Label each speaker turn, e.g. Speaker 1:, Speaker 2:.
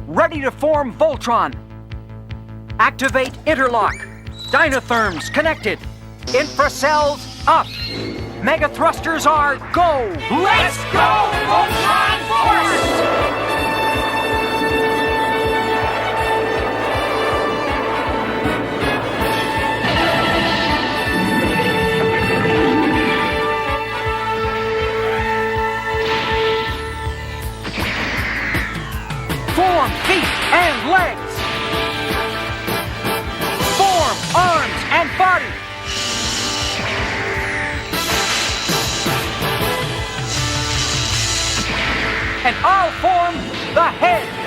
Speaker 1: ready to form Voltron. Activate interlock. Dynatherms connected. Infracells up. Mega thrusters are go.
Speaker 2: Let's go, Voltron Force!
Speaker 1: Form feet and legs. Form arms and body. And I'll form the head.